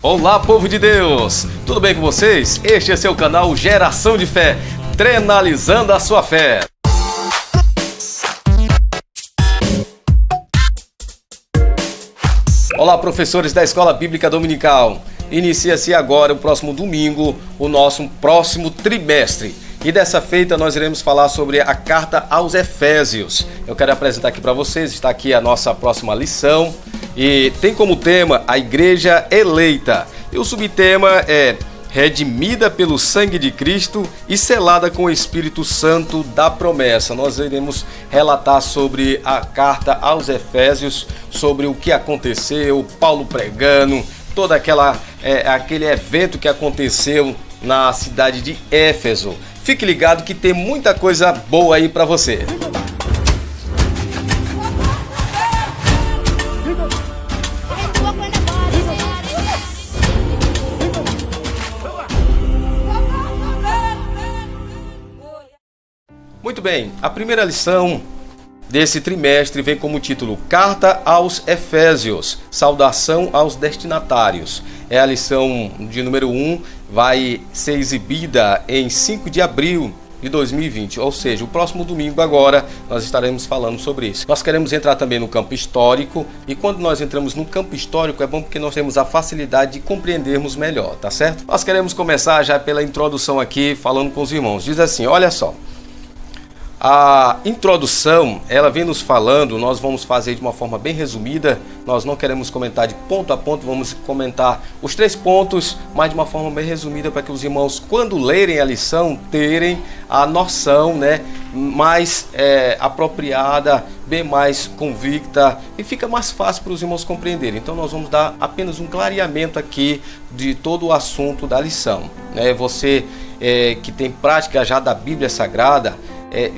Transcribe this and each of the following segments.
Olá, povo de Deus! Tudo bem com vocês? Este é seu canal Geração de Fé, treinalizando a sua fé. Olá, professores da Escola Bíblica Dominical. Inicia-se agora, o próximo domingo, o nosso próximo trimestre. E dessa feita nós iremos falar sobre a carta aos Efésios. Eu quero apresentar aqui para vocês, está aqui a nossa próxima lição. E tem como tema a Igreja Eleita. E o subtema é redimida pelo sangue de Cristo e selada com o Espírito Santo da promessa. Nós iremos relatar sobre a carta aos Efésios, sobre o que aconteceu, Paulo pregando, todo aquele evento que aconteceu na cidade de Éfeso. Fique ligado que tem muita coisa boa aí para você. Muito bem, a primeira lição desse trimestre vem como título Carta aos Efésios, saudação aos destinatários. É a lição de número 1, vai ser exibida em 5 de abril de 2020, ou seja, o próximo domingo agora nós estaremos falando sobre isso. Nós queremos entrar também no campo histórico, e quando nós entramos no campo histórico é bom porque nós temos a facilidade de compreendermos melhor, tá certo? Nós queremos começar já pela introdução aqui, falando com os irmãos. Diz assim, olha só. A introdução, ela vem nos falando, nós vamos fazer de uma forma bem resumida, nós não queremos comentar de ponto a ponto, vamos comentar os 3 pontos, mas de uma forma bem resumida para que os irmãos, quando lerem a lição, terem a noção, mais apropriada, bem mais convicta e fica mais fácil para os irmãos compreenderem. Então nós vamos dar apenas um clareamento aqui de todo o assunto da lição. Você que tem prática já da Bíblia Sagrada,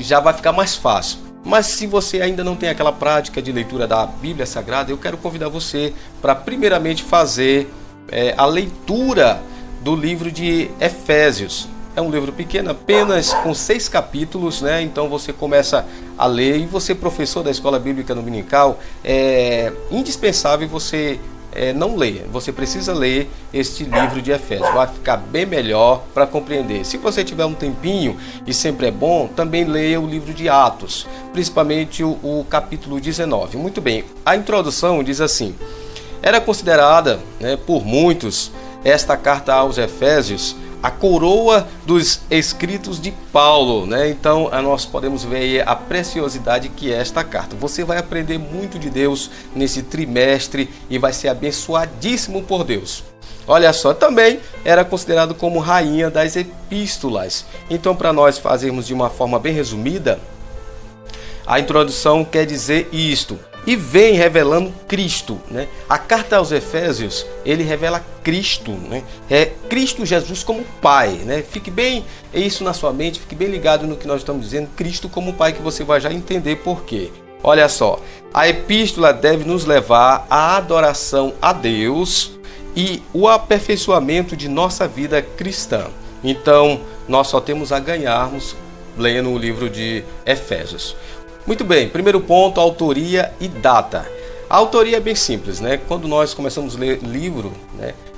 já vai ficar mais fácil. Mas se você ainda não tem aquela prática de leitura da Bíblia Sagrada, eu quero convidar você para primeiramente fazer a leitura do livro de Efésios. É um livro pequeno, apenas com 6 capítulos, Então você começa a ler, e você, professor da Escola Bíblica Dominical, é indispensável você não ler. Você precisa ler este livro de Efésios, vai ficar bem melhor para compreender. Se você tiver um tempinho, e sempre é bom, também leia o livro de Atos, principalmente o capítulo 19. Muito bem, a introdução diz assim: era considerada por muitos esta carta aos Efésios a coroa dos escritos de Paulo, Então nós podemos ver aí a preciosidade que é esta carta. Você vai aprender muito de Deus nesse trimestre e vai ser abençoadíssimo por Deus. Olha só, também era considerado como rainha das epístolas. Então, para nós fazermos de uma forma bem resumida, a introdução quer dizer isto. E vem revelando Cristo, A carta aos Efésios, ele revela Cristo, É Cristo Jesus como Pai, Fique bem isso na sua mente, fique bem ligado no que nós estamos dizendo, Cristo como Pai, que você vai já entender por quê. Olha só, a epístola deve nos levar à adoração a Deus e o aperfeiçoamento de nossa vida cristã. Então, nós só temos a ganharmos lendo o livro de Efésios. Muito bem, primeiro ponto, autoria e data. A autoria é bem simples, Quando nós começamos a ler livro,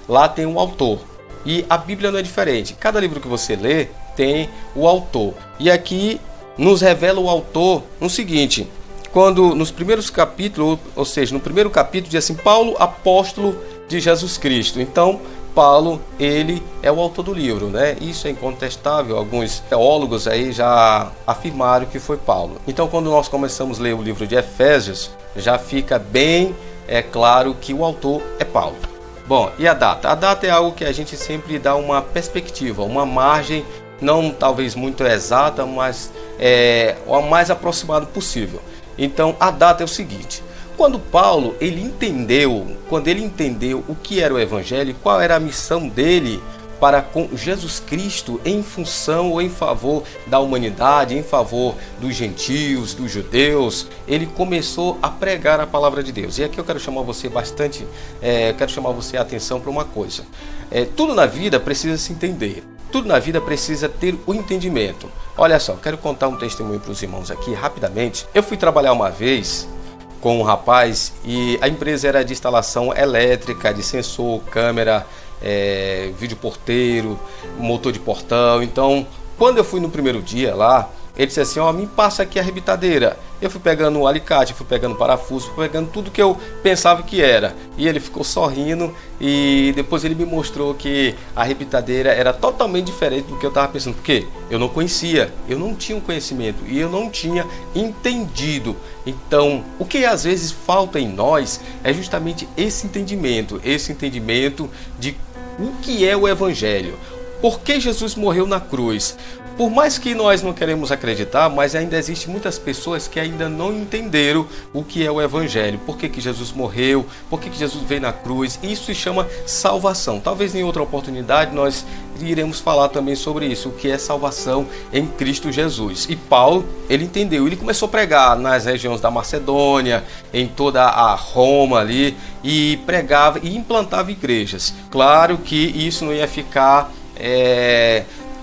lá tem um autor. E a Bíblia não é diferente. Cada livro que você lê tem o autor. E aqui nos revela o autor no seguinte: quando nos primeiros capítulos, ou seja, no primeiro capítulo diz assim, Paulo, apóstolo de Jesus Cristo. Então, Paulo, ele é o autor do livro, Isso é incontestável, alguns teólogos aí já afirmaram que foi Paulo. Então, quando nós começamos a ler o livro de Efésios, já fica bem claro que o autor é Paulo. Bom, e a data? A data é algo que a gente sempre dá uma perspectiva, uma margem, não talvez muito exata, mas o mais aproximado possível. Então, a data é o seguinte: quando Paulo ele entendeu o que era o Evangelho, qual era a missão dele para com Jesus Cristo em função ou em favor da humanidade, em favor dos gentios, dos judeus, ele começou a pregar a palavra de Deus. E aqui eu quero chamar você a atenção para uma coisa. Tudo na vida precisa se entender. Tudo na vida precisa ter o entendimento. Olha só, quero contar um testemunho para os irmãos aqui rapidamente. Eu fui trabalhar uma vez com um rapaz e a empresa era de instalação elétrica, de sensor, câmera, vídeo porteiro, motor de portão. Então, quando eu fui no primeiro dia lá, ele disse assim, me passa aqui a rebitadeira. Eu fui pegando o alicate, fui pegando o parafuso, fui pegando tudo que eu pensava que era. E ele ficou sorrindo e depois ele me mostrou que a rebitadeira era totalmente diferente do que eu estava pensando. Porque eu não conhecia, eu não tinha um conhecimento e eu não tinha entendido. Então, o que às vezes falta em nós é justamente esse entendimento de o que é o Evangelho. Por que Jesus morreu na cruz? Por mais que nós não queremos acreditar, mas ainda existe muitas pessoas que ainda não entenderam o que é o Evangelho. Por que Jesus morreu? Por que Jesus veio na cruz? Isso se chama salvação. Talvez em outra oportunidade nós iremos falar também sobre isso, o que é salvação em Cristo Jesus. E Paulo, ele entendeu, ele começou a pregar nas regiões da Macedônia, em toda a Roma ali, e pregava e implantava igrejas. Claro que isso não ia ficar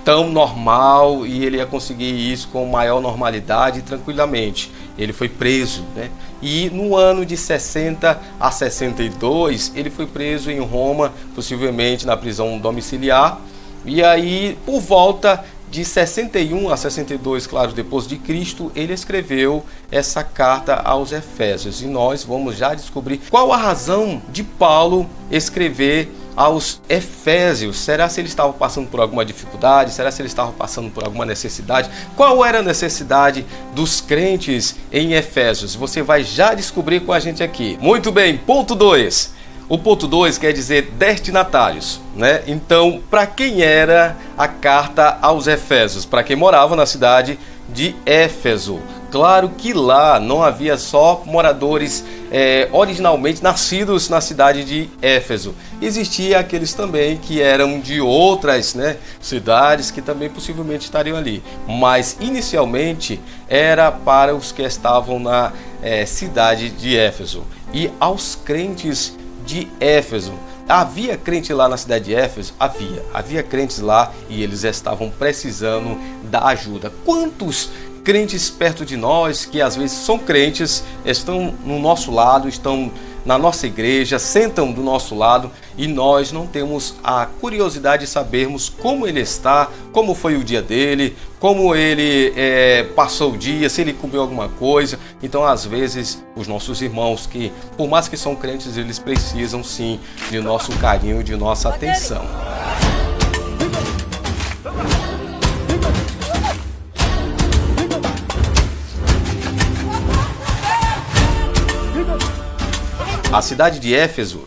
tão normal e ele ia conseguir isso com maior normalidade e tranquilamente. Ele foi preso, né? E no ano de 60 a 62 ele foi preso em Roma, possivelmente na prisão domiciliar. E aí, por volta de 61 a 62, claro, depois de Cristo, ele escreveu essa carta aos Efésios. E nós vamos já descobrir qual a razão de Paulo escrever aos Efésios. Será se ele estava passando por alguma dificuldade? Será se ele estava passando por alguma necessidade? Qual era a necessidade dos crentes em Efésios? Você vai já descobrir com a gente aqui. Muito bem, ponto 2. O ponto 2 quer dizer destinatários, né? Então, para quem era a carta aos Efésios? Para quem morava na cidade de Éfeso. Claro que lá não havia só moradores originalmente nascidos na cidade de Éfeso. Existia aqueles também que eram de outras, né, cidades que também possivelmente estariam ali. Mas inicialmente era para os que estavam na cidade de Éfeso. E aos crentes de Éfeso. Havia crente lá na cidade de Éfeso? Havia crentes lá e eles estavam precisando da ajuda. Quantos crentes perto de nós, que às vezes são crentes, estão no nosso lado, estão na nossa igreja, sentam do nosso lado e nós não temos a curiosidade de sabermos como ele está, como foi o dia dele, como ele passou o dia, se ele comeu alguma coisa. Então, às vezes, os nossos irmãos, que por mais que são crentes, eles precisam sim de nosso carinho, de nossa atenção. A cidade de Éfeso,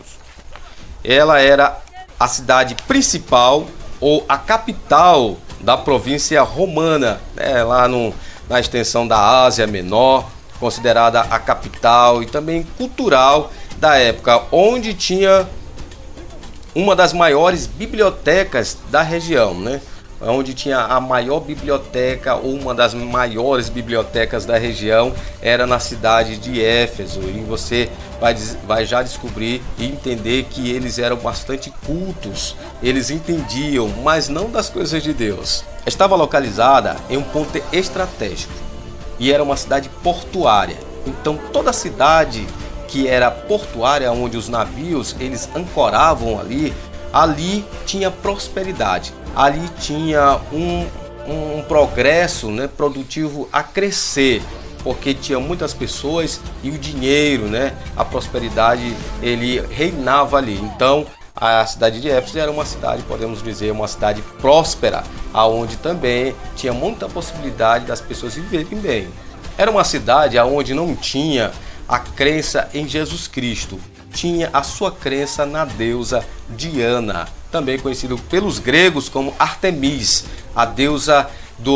ela era a cidade principal ou a capital da província romana, né, lá na extensão da Ásia Menor, considerada a capital e também cultural da época, onde tinha uma das maiores bibliotecas da região, né? Onde tinha a maior biblioteca ou uma das maiores bibliotecas da região era na cidade de Éfeso. E você vai já descobrir e entender que eles eram bastante cultos, eles entendiam, mas não das coisas de Deus. Estava localizada em um ponto estratégico e era uma cidade portuária. Então toda a cidade que era portuária, onde os navios eles ancoravam ali tinha prosperidade. Ali tinha um progresso, né, produtivo a crescer, porque tinha muitas pessoas e o dinheiro, né, a prosperidade, ele reinava ali. Então, a cidade de Éfeso era uma cidade, podemos dizer, uma cidade próspera, aonde também tinha muita possibilidade das pessoas viverem bem. Era uma cidade aonde não tinha a crença em Jesus Cristo, tinha a sua crença na deusa Diana, também conhecido pelos gregos como Artemis, a deusa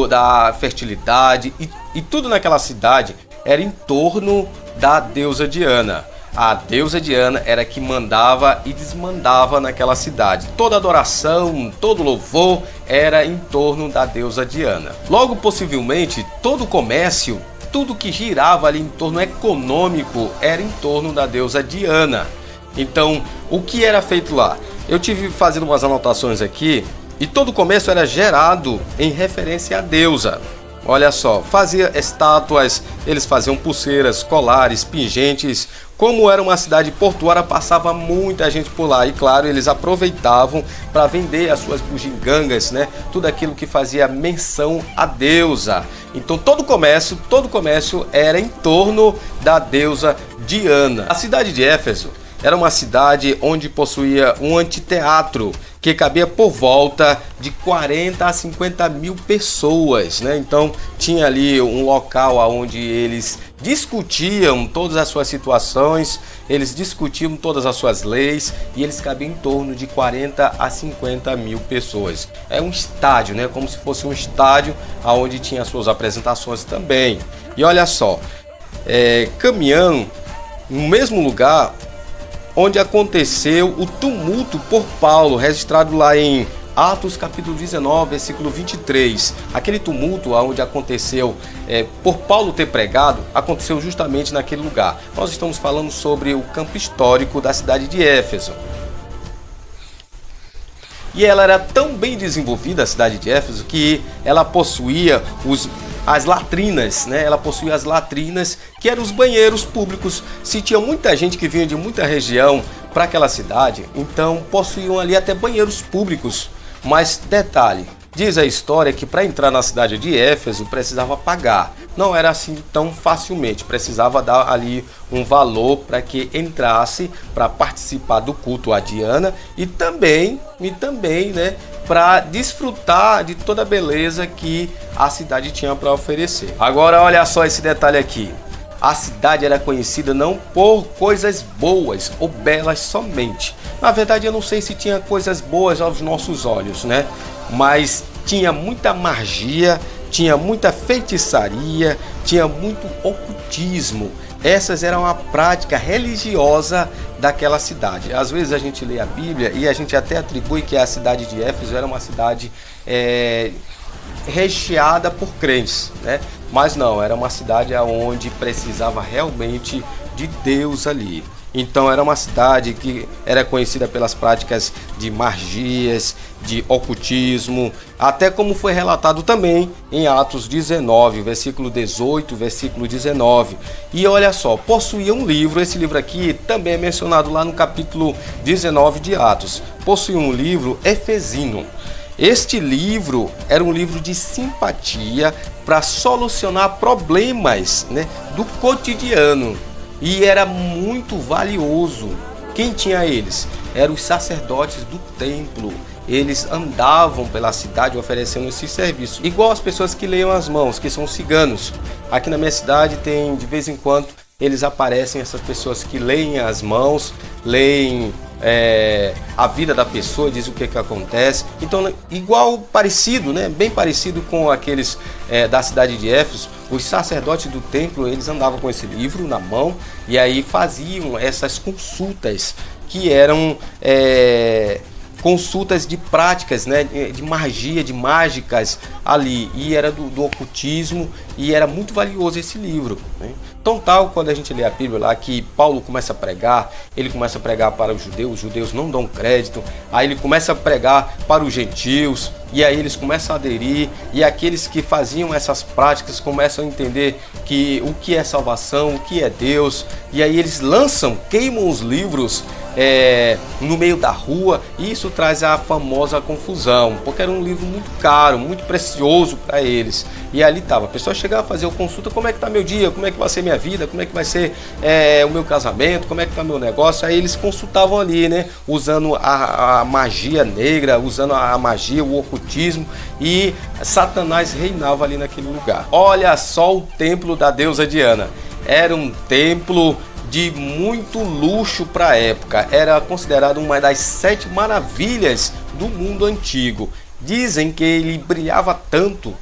da fertilidade, e tudo naquela cidade era em torno da deusa Diana. A deusa Diana era que mandava e desmandava naquela cidade. Toda adoração, todo louvor era em torno da deusa Diana. Logo, possivelmente, todo o comércio, tudo que girava ali em torno econômico era em torno da deusa Diana. Então, o que era feito lá? Eu tive fazendo umas anotações aqui e todo o comércio era gerado em referência à deusa. Olha só, fazia estátuas, eles faziam pulseiras, colares, pingentes. Como era uma cidade portuária, passava muita gente por lá. E claro, eles aproveitavam para vender as suas bugigangas, né? Tudo aquilo que fazia menção à deusa. Então todo comércio era em torno da deusa Diana. A cidade de Éfeso era uma cidade onde possuía um anfiteatro que cabia por volta de 40 a 50 mil pessoas, né? Então tinha ali um local onde eles discutiam todas as suas situações, eles discutiam todas as suas leis e eles cabiam em torno de 40 a 50 mil pessoas. É um estádio, né? Como se fosse um estádio onde tinha as suas apresentações também. E olha só, caminhando no mesmo lugar onde aconteceu o tumulto por Paulo, registrado lá em Atos capítulo 19, versículo 23. Aquele tumulto onde aconteceu por Paulo ter pregado, aconteceu justamente naquele lugar. Nós estamos falando sobre o campo histórico da cidade de Éfeso. E ela era tão bem desenvolvida, a cidade de Éfeso, que ela possuía as latrinas, né? Ela possuía as latrinas, que eram os banheiros públicos. Se tinha muita gente que vinha de muita região para aquela cidade, então possuíam ali até banheiros públicos. Mas detalhe, diz a história que para entrar na cidade de Éfeso precisava pagar. Não era assim tão facilmente, precisava dar ali um valor para que entrasse para participar do culto a Diana e também, né, para desfrutar de toda a beleza que a cidade tinha para oferecer. Agora olha só esse detalhe aqui. A cidade era conhecida não por coisas boas ou belas somente. Na verdade, eu não sei se tinha coisas boas aos nossos olhos, né? Mas tinha muita magia, tinha muita feitiçaria, tinha muito ocultismo. Essas eram a prática religiosa daquela cidade. Às vezes a gente lê a Bíblia e a gente até atribui que a cidade de Éfeso era uma cidade recheada por crentes, né? Mas não, era uma cidade onde precisava realmente de Deus ali. Então era uma cidade que era conhecida pelas práticas de magias, de ocultismo, até como foi relatado também em Atos 19, versículo 18, versículo 19. E olha só, possuía um livro, esse livro aqui também é mencionado lá no capítulo 19 de Atos. Possuía um livro efesino. Este livro era um livro de simpatia para solucionar problemas, né, do cotidiano. E era muito valioso. Quem tinha eles? Eram os sacerdotes do templo. Eles andavam pela cidade oferecendo esse serviço. Igual as pessoas que leiam as mãos, que são ciganos. Aqui na minha cidade tem, de vez em quando, eles aparecem, essas pessoas que leem as mãos, leem a vida da pessoa, diz o que acontece. Então, igual, parecido, né? Bem parecido com aqueles da cidade de Éfeso, os sacerdotes do templo, eles andavam com esse livro na mão e aí faziam essas consultas que eram consultas de práticas, né, de magia, de mágicas ali, e era do ocultismo, e era muito valioso esse livro, né? Então tal, quando a gente lê a Bíblia lá, que Paulo começa a pregar, ele começa a pregar para os judeus não dão crédito, aí ele começa a pregar para os gentios, e aí eles começam a aderir, e aqueles que faziam essas práticas começam a entender o que é salvação, o que é Deus, e aí eles queimam os livros no meio da rua, e isso traz a famosa confusão, porque era um livro muito caro, muito precioso para eles. E ali estava, a pessoa chegava a fazer a consulta: como é que está meu dia, como é que vai ser minha vida, como é que vai ser o meu casamento, como é que está meu negócio. Aí eles consultavam ali, né, usando a magia negra, usando a magia, o ocultismo, e Satanás reinava ali naquele lugar. Olha só o templo da deusa Diana. Era um templo de muito luxo para a época, era considerado uma das 7 maravilhas do mundo antigo. Dizem que ele brilhava tanto,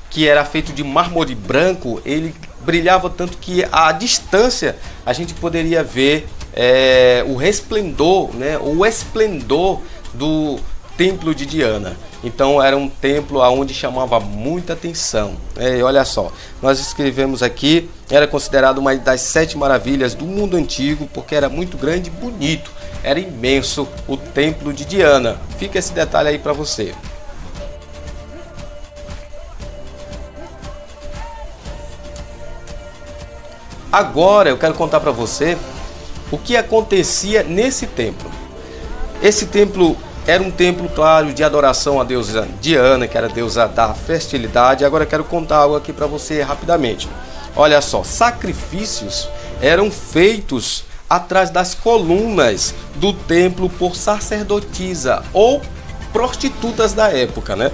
que era feito de mármore branco, ele brilhava tanto que à distância a gente poderia ver o resplendor, né, o esplendor do templo de Diana. Então era um templo onde chamava muita atenção. E olha só, nós escrevemos aqui, era considerado uma das 7 maravilhas do mundo antigo, porque era muito grande e bonito, era imenso o templo de Diana. Fica esse detalhe aí para você. Agora eu quero contar para você o que acontecia nesse templo. Esse templo era um templo, claro, de adoração à deusa Diana, que era a deusa da fertilidade. Agora eu quero contar algo aqui para você rapidamente. Olha só, sacrifícios eram feitos atrás das colunas do templo por sacerdotisa ou prostitutas da época, né?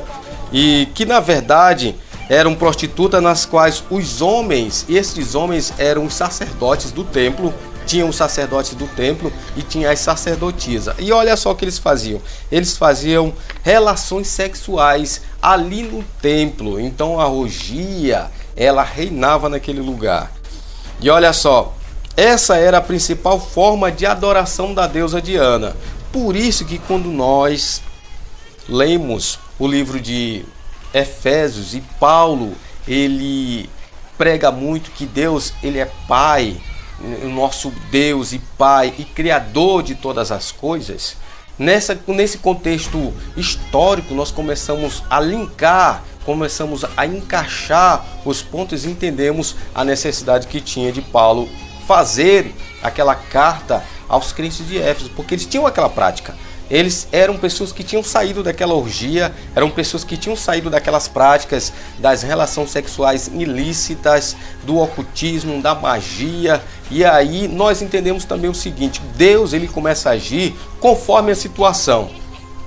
E que na verdade eram prostitutas nas quais os homens, e esses homens eram os sacerdotes do templo, tinham os sacerdotes do templo e tinha as sacerdotisas. E olha só o que eles faziam. Eles faziam relações sexuais ali no templo. Então a orgia, ela reinava naquele lugar. E olha só, essa era a principal forma de adoração da deusa Diana. Por isso que quando nós lemos o livro de Efésios e Paulo, ele prega muito que Deus, ele é Pai, o nosso Deus e Pai e Criador de todas as coisas. Nesse contexto histórico, nós começamos a linkar, começamos a encaixar os pontos e entendemos a necessidade que tinha de Paulo fazer aquela carta aos crentes de Éfeso, porque eles tinham aquela prática. Eles eram pessoas que tinham saído daquela orgia, eram pessoas que tinham saído daquelas práticas das relações sexuais ilícitas, do ocultismo, da magia. E aí nós entendemos também o seguinte: Deus, ele começa a agir conforme a situação.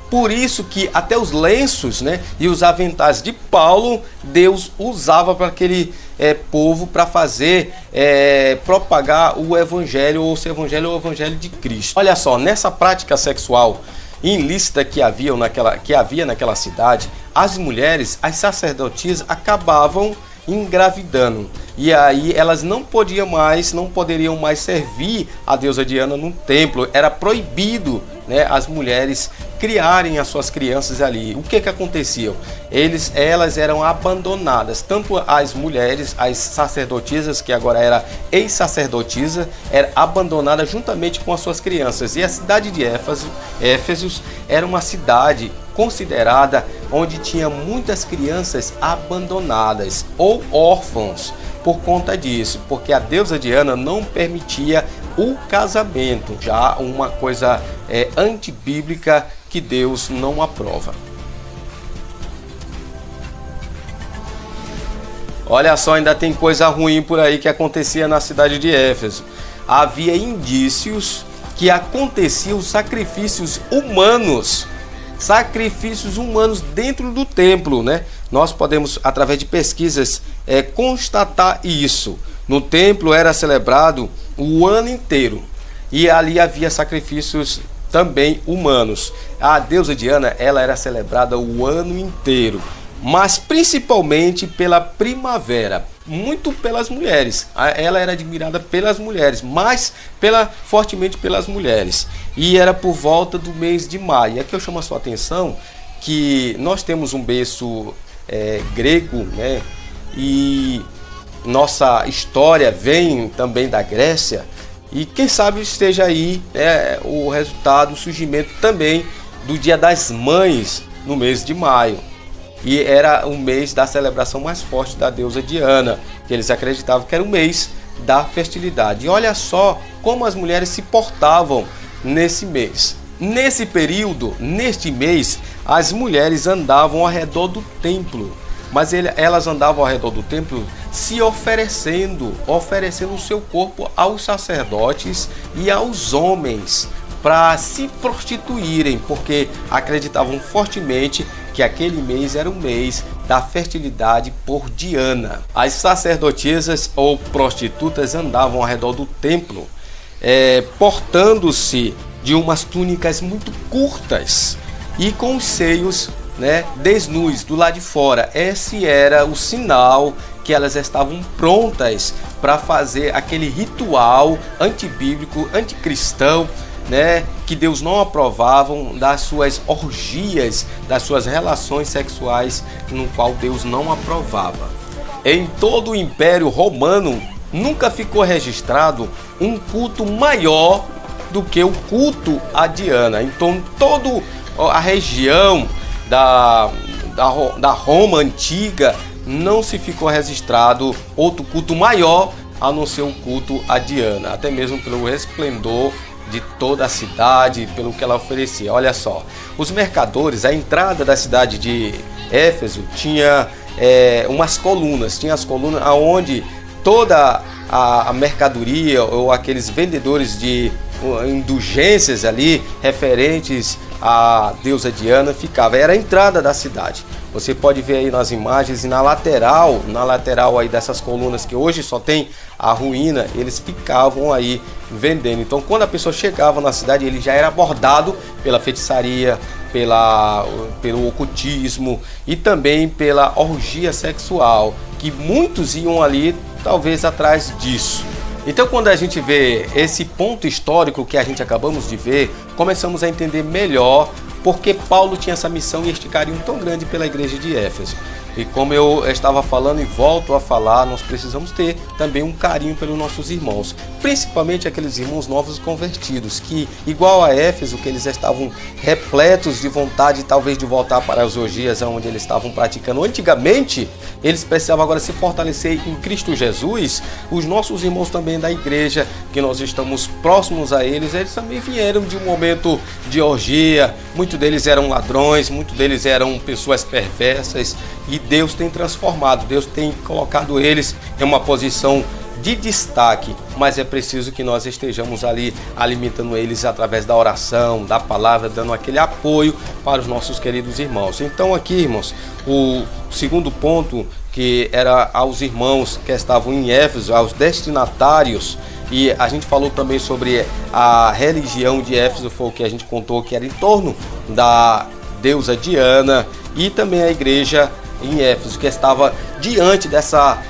Por isso que até os lenços, né, e os aventais de Paulo, Deus usava para aquele povo para fazer, propagar o evangelho, ou se o evangelho é o evangelho de Cristo. Olha só, nessa prática sexual ilícita que havia naquela cidade, as mulheres, as sacerdotisas, acabavam engravidando. E aí elas não poderiam mais servir a deusa Diana no templo. Era proibido, né, as mulheres criarem as suas crianças ali. O que acontecia? Elas eram abandonadas. Tanto as mulheres, as sacerdotisas, que agora era ex-sacerdotisa, era abandonada juntamente com as suas crianças. E a cidade de Éfeso era uma cidade considerada onde tinha muitas crianças abandonadas ou órfãos por conta disso, porque a deusa Diana não permitia o casamento, já uma coisa antibíblica que Deus não aprova. Olha só, ainda tem coisa ruim por aí que acontecia na cidade de Éfeso. Havia indícios que aconteciam sacrifícios humanos dentro do templo, né? Nós podemos, através de pesquisas, constatar isso. No templo era celebrado o ano inteiro e ali havia sacrifícios também humanos. A deusa Diana, ela era celebrada o ano inteiro, mas principalmente pela primavera, muito pelas mulheres. Ela era admirada pelas mulheres, mas fortemente pelas mulheres. E era por volta do mês de maio. E aqui eu chamo a sua atenção que nós temos um berço grego, né? E nossa história vem também da Grécia. E quem sabe esteja aí o resultado, o surgimento também do Dia das Mães no mês de maio. E era o mês da celebração mais forte da deusa Diana, que eles acreditavam que era o mês da fertilidade. E olha só como as mulheres se portavam nesse mês. Nesse período, neste mês, as mulheres andavam ao redor do templo. Mas elas andavam ao redor do templo se oferecendo o seu corpo aos sacerdotes e aos homens para se prostituírem, porque acreditavam fortemente que aquele mês era o mês da fertilidade por Diana. As sacerdotisas ou prostitutas andavam ao redor do templo, portando-se de umas túnicas muito curtas e com os seios, né, desnus do lado de fora. Esse era o sinal que elas estavam prontas para fazer aquele ritual antibíblico, anticristão, né, que Deus não aprovava, das suas orgias, das suas relações sexuais, no qual Deus não aprovava. Em todo o Império Romano nunca ficou registrado um culto maior do que o culto a Diana. Então toda a região da Roma antiga não se ficou registrado outro culto maior a não ser o culto a Diana, até mesmo pelo resplendor de toda a cidade, pelo que ela oferecia. Olha só, os mercadores, a entrada da cidade de Éfeso tinha umas colunas, tinha as colunas onde toda a mercadoria ou aqueles vendedores de indulgências ali referentes à deusa Diana ficava, era a entrada da cidade. Você pode ver aí nas imagens, e na lateral aí dessas colunas que hoje só tem a ruína, eles ficavam aí vendendo. Então quando a pessoa chegava na cidade, ele já era abordado pela feitiçaria, pelo ocultismo e também pela orgia sexual, que muitos iam ali talvez atrás disso. Então quando a gente vê esse ponto histórico que a gente acabamos de ver, começamos a entender melhor porque Paulo tinha essa missão e este carinho tão grande pela igreja de Éfeso. E como eu estava falando e volto a falar, nós precisamos ter também um carinho pelos nossos irmãos, principalmente aqueles irmãos novos convertidos, que igual a Éfeso, que eles estavam repletos de vontade talvez de voltar para as orgias onde eles estavam praticando antigamente, eles precisavam agora se fortalecer em Cristo Jesus. Os nossos irmãos também da igreja, que nós estamos próximos a eles também vieram de um momento de orgia, muitos deles eram ladrões, muitos deles eram pessoas perversas, e Deus tem transformado, Deus tem colocado eles em uma posição de destaque, mas é preciso que nós estejamos ali alimentando eles através da oração, da palavra, dando aquele apoio para os nossos queridos irmãos. Então aqui, irmãos, o segundo ponto, que era aos irmãos que estavam em Éfeso, aos destinatários, e a gente falou também sobre a religião de Éfeso, foi o que a gente contou, que era em torno da deusa Diana, e também a igreja em Éfeso, que estava diante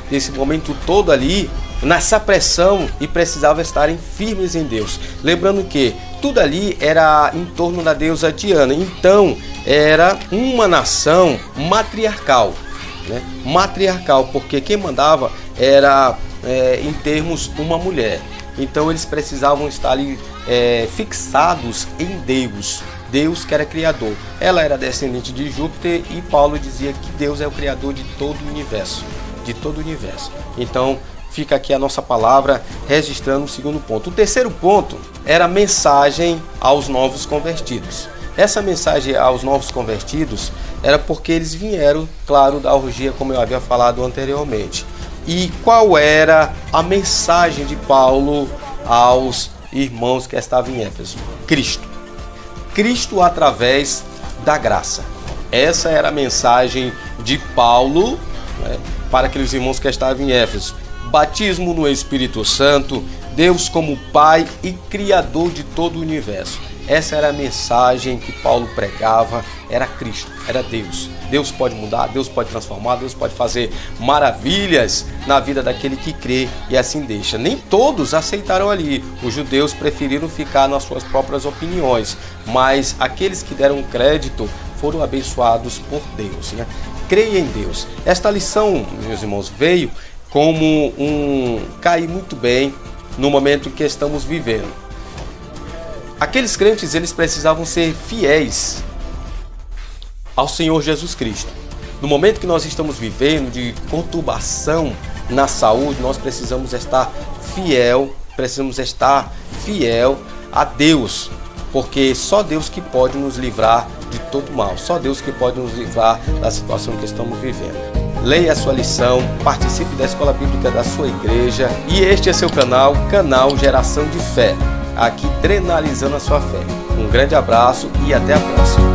desse momento todo ali, nessa pressão, e precisava estarem firmes em Deus. Lembrando que tudo ali era em torno da deusa Diana, então era uma nação matriarcal, né? Matriarcal, porque quem mandava era, em termos, uma mulher. Então eles precisavam estar ali fixados em Deus. Deus que era criador. Ela era descendente de Júpiter e Paulo dizia que Deus é o criador de todo o universo. De todo o universo. Então fica aqui a nossa palavra registrando o segundo ponto. O terceiro ponto era a mensagem aos novos convertidos. Essa mensagem aos novos convertidos era porque eles vieram, claro, da orgia, como eu havia falado anteriormente. E qual era a mensagem de Paulo aos irmãos que estavam em Éfeso? Cristo. Cristo através da graça. Essa era a mensagem de Paulo, né, para aqueles irmãos que estavam em Éfeso. Batismo no Espírito Santo, Deus como Pai e Criador de todo o universo. Essa era a mensagem que Paulo pregava, era Cristo, era Deus. Deus pode mudar, Deus pode transformar, Deus pode fazer maravilhas na vida daquele que crê e assim deixa. Nem todos aceitaram ali. Os judeus preferiram ficar nas suas próprias opiniões, mas aqueles que deram crédito foram abençoados por Deus, né? Creia em Deus. Esta lição, meus irmãos, veio como cair muito bem no momento que estamos vivendo. Aqueles crentes, eles precisavam ser fiéis ao Senhor Jesus Cristo. No momento que nós estamos vivendo de conturbação na saúde, nós precisamos estar fiel a Deus, porque só Deus que pode nos livrar de todo mal, só Deus que pode nos livrar da situação que estamos vivendo. Leia a sua lição, participe da escola bíblica da sua igreja, e este é seu canal Geração de Fé, aqui treinalizando a sua fé. Um grande abraço e até a próxima.